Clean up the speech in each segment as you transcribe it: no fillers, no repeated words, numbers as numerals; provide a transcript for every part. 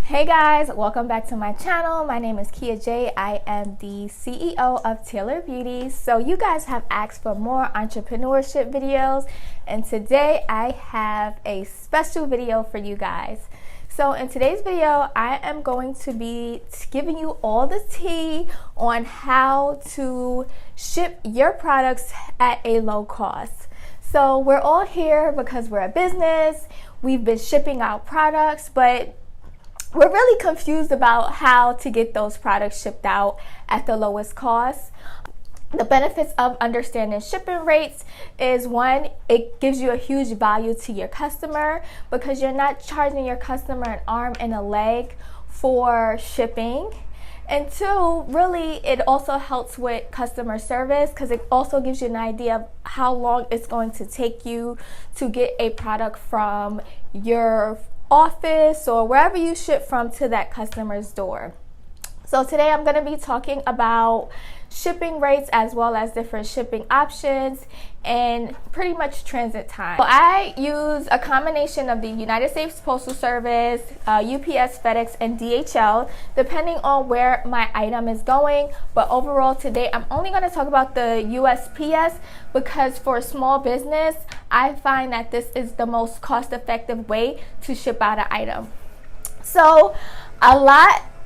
Hey guys, welcome back to my channel. My name is Kia J. I am the CEO of Taylor Beauty. So you guys have asked for more entrepreneurship videos, and today I have a special video for you guys. So in today's video, I am going to be giving you all the tea on how to ship your products at a low cost. So we're all here because we're a business. We've been shipping out products, but we're really confused about how to get those products shipped out at the lowest cost. The benefits of understanding shipping rates is one, it gives you a huge value to your customer because you're not charging your customer an arm and a leg for shipping. And two, really it also helps with customer service because it also gives you an idea of how long it's going to take you to get a product from your office or wherever you ship from to that customer's door. So today I'm going to be talking about shipping rates as well as different shipping options and pretty much transit time. So I use a combination of the United States Postal Service, UPS, FedEx, and DHL depending on where my item is going. But overall today I'm only going to talk about the USPS because for a small business I find that this is the most cost-effective way to ship out an item. So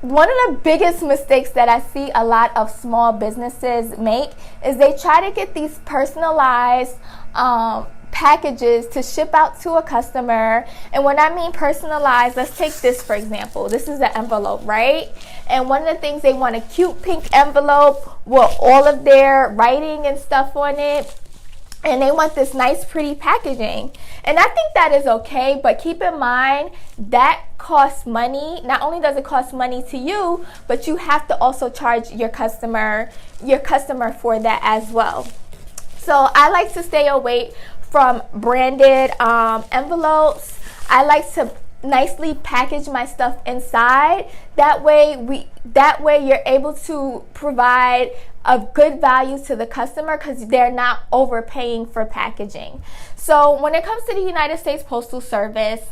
one of the biggest mistakes that I see a lot of small businesses make is they try to get these personalized packages to ship out to a customer. And when I mean personalized, let's take this for example. This is the envelope, right? And one of the things, they want a cute pink envelope with all of their writing and stuff on it. And they want this nice pretty packaging. And I think that is okay, but keep in mind that costs money. Not only does it cost money to you, but you have to also charge your customer for that as well. So I like to stay away from branded envelopes. I like to nicely package my stuff inside. That way you're able to provide a good value to the customer because they're not overpaying for packaging. So when it comes to the United States Postal Service,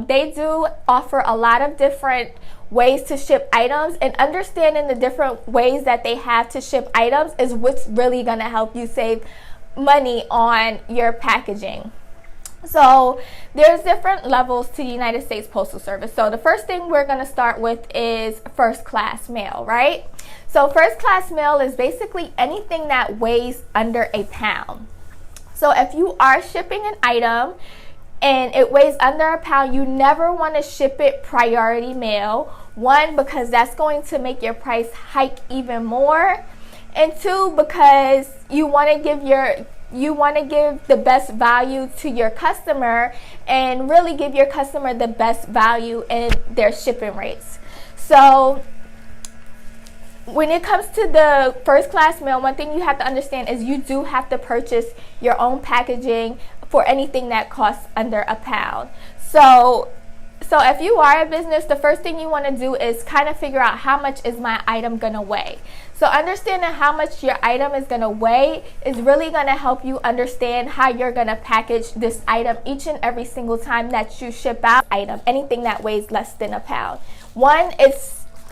they do offer a lot of different ways to ship items, and understanding the different ways that they have to ship items is what's really going to help you save money on your packaging. So there's different levels to the United States Postal Service. So the first thing we're going to start with is first class mail, right? So first class mail is basically anything that weighs under a pound. So if you are shipping an item and it weighs under a pound, you never want to ship it priority mail. One, because that's going to make your price hike even more. And two, because you want to give the best value to your customer and really give your customer the best value in their shipping rates. So when it comes to the first class mail, one thing you have to understand is you do have to purchase your own packaging for anything that costs under a pound. So if you are a business, the first thing you want to do is kind of figure out how much is my item going to weigh. So understanding how much your item is going to weigh is really going to help you understand how you're going to package this item each and every single time that you ship out item, anything that weighs less than a pound. One,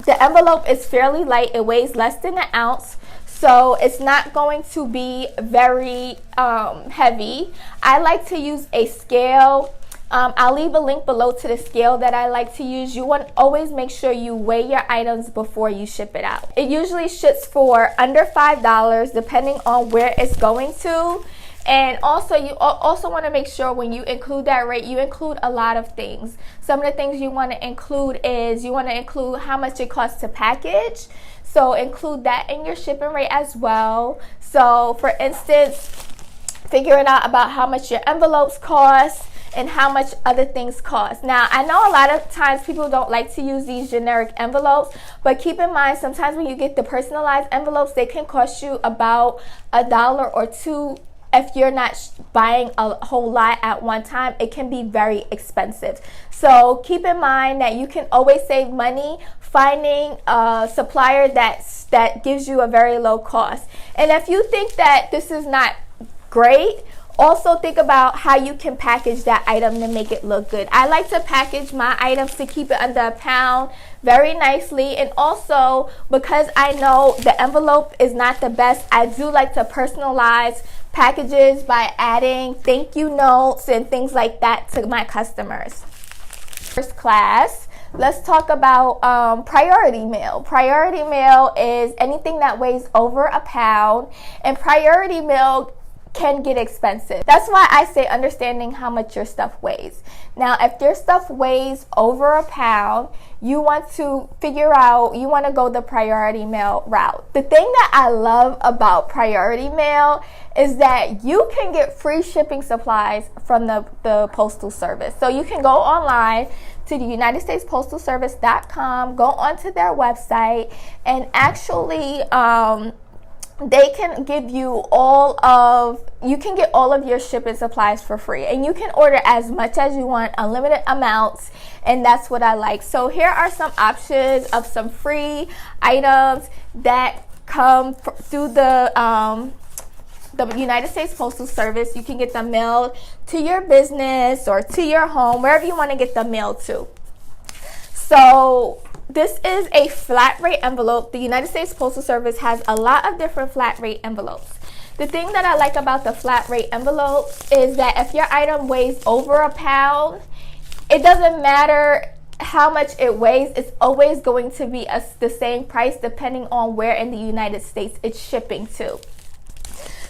the envelope is fairly light. It weighs less than an ounce. So it's not going to be very heavy. I like to use a scale. I'll leave a link below to the scale that I like to use. You want to always make sure you weigh your items before you ship it out. It usually ships for under $5 depending on where it's going to. And also, you also want to make sure when you include that rate, you include a lot of things. Some of the things you want to include is you want to include how much it costs to package. So include that in your shipping rate as well. So for instance, figuring out about how much your envelopes cost and how much other things cost. Now, I know a lot of times people don't like to use these generic envelopes, but keep in mind sometimes when you get the personalized envelopes, they can cost you about $1 or $2. If you're not buying a whole lot at one time, it can be very expensive. So keep in mind that you can always save money finding a supplier that gives you a very low cost. And if you think that this is not great, Also think about how you can package that item to make it look good. I like to package my items to keep it under £1 very nicely, and also because I know the envelope is not the best, I do like to personalize packages by adding thank you notes and things like that to my customers. First class, let's talk about priority mail. Priority mail is anything that weighs over £1, and priority mail can get expensive. That's why I say understanding how much your stuff weighs. Now, if your stuff weighs over £1, you want to figure out, you want to go the priority mail route. The thing that I love about priority mail is that you can get free shipping supplies from the Postal Service. So you can go online to the UnitedStatesPostalService.com, go onto their website, and actually they can give you you can get all of your shipping supplies for free, and you can order as much as you want, unlimited amounts, and that's what I like. So here are some options of some free items that come through the United States Postal Service. You can get them mailed to your business or to your home, wherever you want to get them mailed to. So this is a flat rate envelope. The United States Postal Service has a lot of different flat rate envelopes. The thing that I like about the flat rate envelopes is that if your item weighs over £1, it doesn't matter how much it weighs, it's always going to be the same price depending on where in the United States it's shipping to.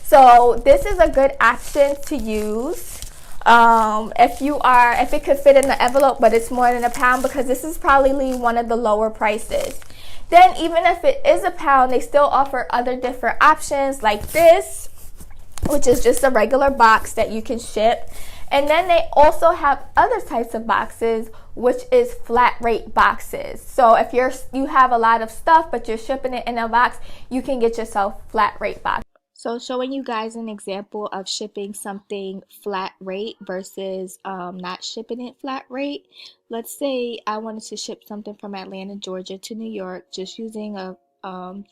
So this is a good option to use if it could fit in the envelope but it's more than £1, because this is probably one of the lower prices. Then even if it is £1, they still offer other different options like this, which is just a regular box that you can ship. And then they also have other types of boxes, which is flat rate boxes. So if you have a lot of stuff but you're shipping it in a box, you can get yourself flat rate box. So showing you guys an example of shipping something flat rate versus not shipping it flat rate. Let's say I wanted to ship something from Atlanta, Georgia to New York, just using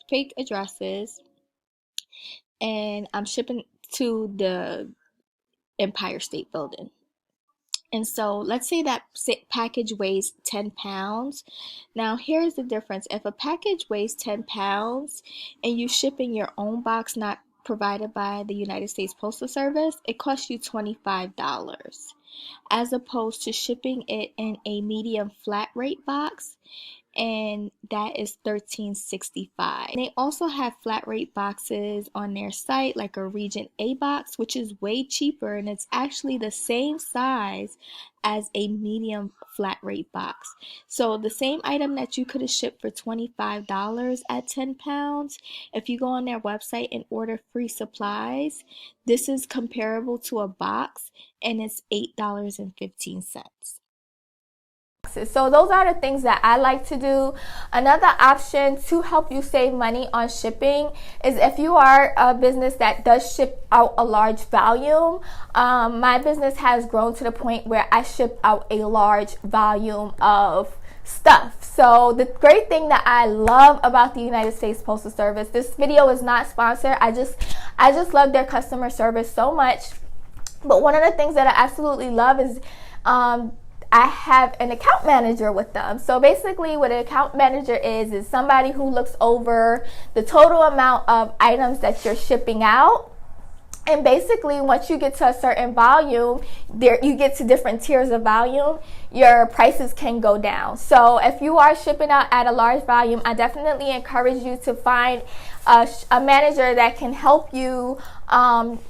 fake addresses, and I'm shipping to the Empire State Building. And so let's say that package weighs 10 pounds. Now here's the difference. If a package weighs 10 pounds and you ship in your own box, not provided by the United States Postal Service, it costs you $25, as opposed to shipping it in a medium flat rate box, and that is $13.65. They also have flat rate boxes on their site, like a Region A box, which is way cheaper, and it's actually the same size as a medium flat rate box. So the same item that you could have shipped for $25 at 10 pounds, if you go on their website and order free supplies, this is comparable to a box, and it's $8.15. So those are the things that I like to do. Another option to help you save money on shipping is if you are a business that does ship out a large volume. My business has grown to the point where I ship out a large volume of stuff. So the great thing that I love about the United States Postal Service, this video is not sponsored, I just love their customer service so much. But one of the things that I absolutely love is I have an account manager with them. So basically what an account manager is somebody who looks over the total amount of items that you're shipping out. And basically once you get to a certain volume, you get to different tiers of volume, your prices can go down. So if you are shipping out at a large volume, I definitely encourage you to find a manager that can help you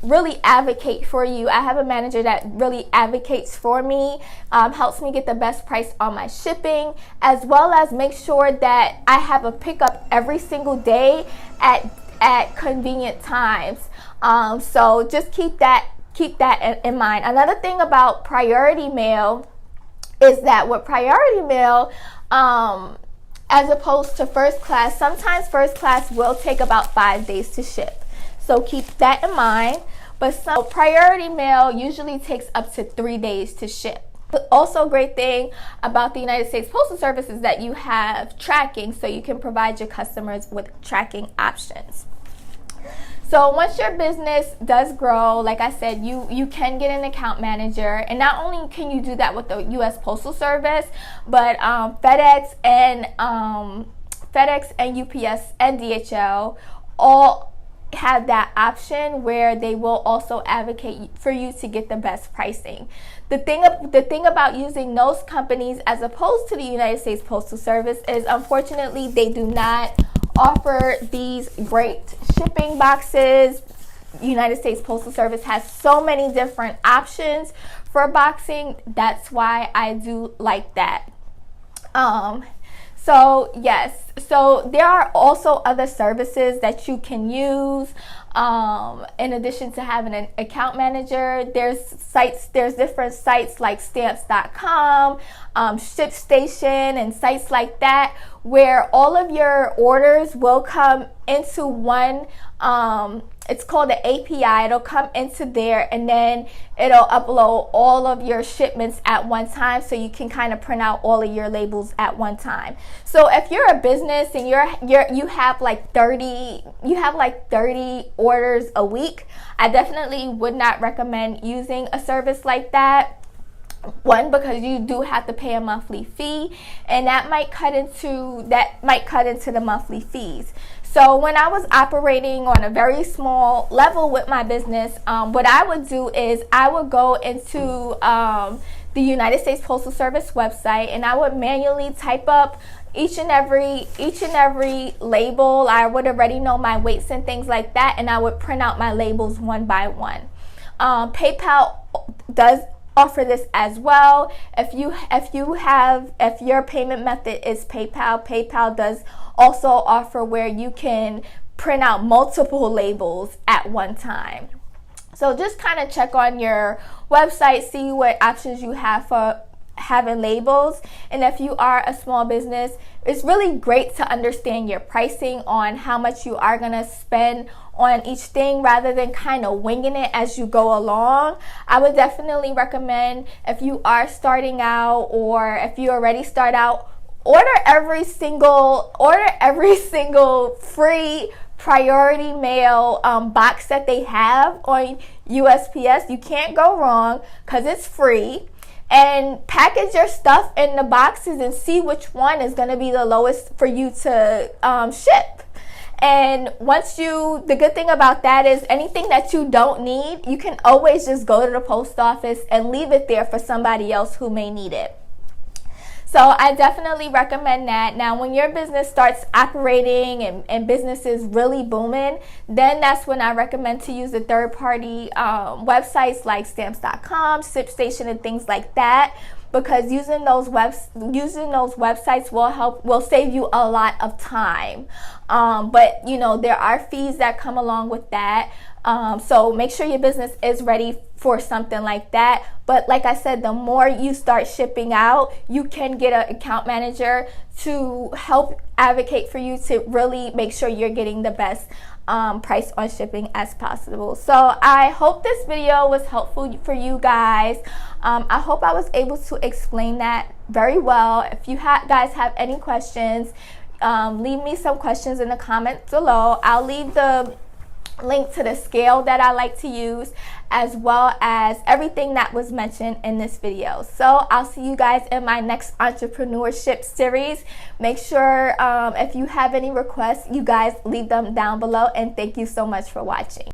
really advocate for you. I have a manager that really advocates for me, helps me get the best price on my shipping, as well as make sure that I have a pickup every single day at convenient times. So just keep that in mind. Another thing about priority mail is that with priority mail, as opposed to first class, sometimes first class will take about 5 days to ship. So keep that in mind. But some priority mail usually takes up to 3 days to ship. Also, a great thing about the United States Postal Service is that you have tracking, so you can provide your customers with tracking options. So once your business does grow, like I said, you can get an account manager, and not only can you do that with the U.S. Postal Service, but FedEx and UPS and DHL all have that option where they will also advocate for you to get the best pricing. The thing about using those companies as opposed to the United States Postal Service is, unfortunately, they do not offer these great shipping boxes. United States Postal Service has so many different options for boxing. That's why I do like that. So yes, so there are also other services that you can use. In addition to having an account manager, there's different sites like stamps.com, ShipStation, and sites like that, where all of your orders will come into one, it's called the API. It'll come into there, and then it'll upload all of your shipments at one time, so you can kind of print out all of your labels at one time. So if you're a business and you have like 30 orders a week, I definitely would not recommend using a service like that. One, because you do have to pay a monthly fee, and that might cut into the monthly fees. So when I was operating on a very small level with my business, what I would do is I would go into the United States Postal Service website, and I would manually type up each and every label. I would already know my weights and things like that, and I would print out my labels one by one. PayPal does offer this as well. If your payment method is PayPal does also offer where you can print out multiple labels at one time. So just kind of check on your website, see what options you have for having labels. And if you are a small business, it's really great to understand your pricing on how much you are going to spend on each thing, rather than kind of winging it as you go along. I would definitely recommend, if you are starting out, or if you already start out, order every single free priority mail box that they have on USPS. You can't go wrong because it's free. And package your stuff in the boxes and see which one is going to be the lowest for you to ship. And the good thing about that is, anything that you don't need, you can always just go to the post office and leave it there for somebody else who may need it. So I definitely recommend that. Now, when your business starts operating and business is really booming, then that's when I recommend to use the third-party websites like stamps.com, ShipStation, and things like that, because using those websites will save you a lot of time. But there are fees that come along with that. So make sure your business is ready for something like that. But like I said, the more you start shipping out, you can get an account manager to help advocate for you to really make sure you're getting the best price on shipping as possible. So I hope this video was helpful for you guys. I hope I was able to explain that very well. If you guys have any questions, leave me some questions in the comments below. I'll leave the link to the scale that I like to use, as well as everything that was mentioned in this video. So I'll see you guys in my next entrepreneurship series. Make sure if you have any requests, you guys leave them down below, and thank you so much for watching.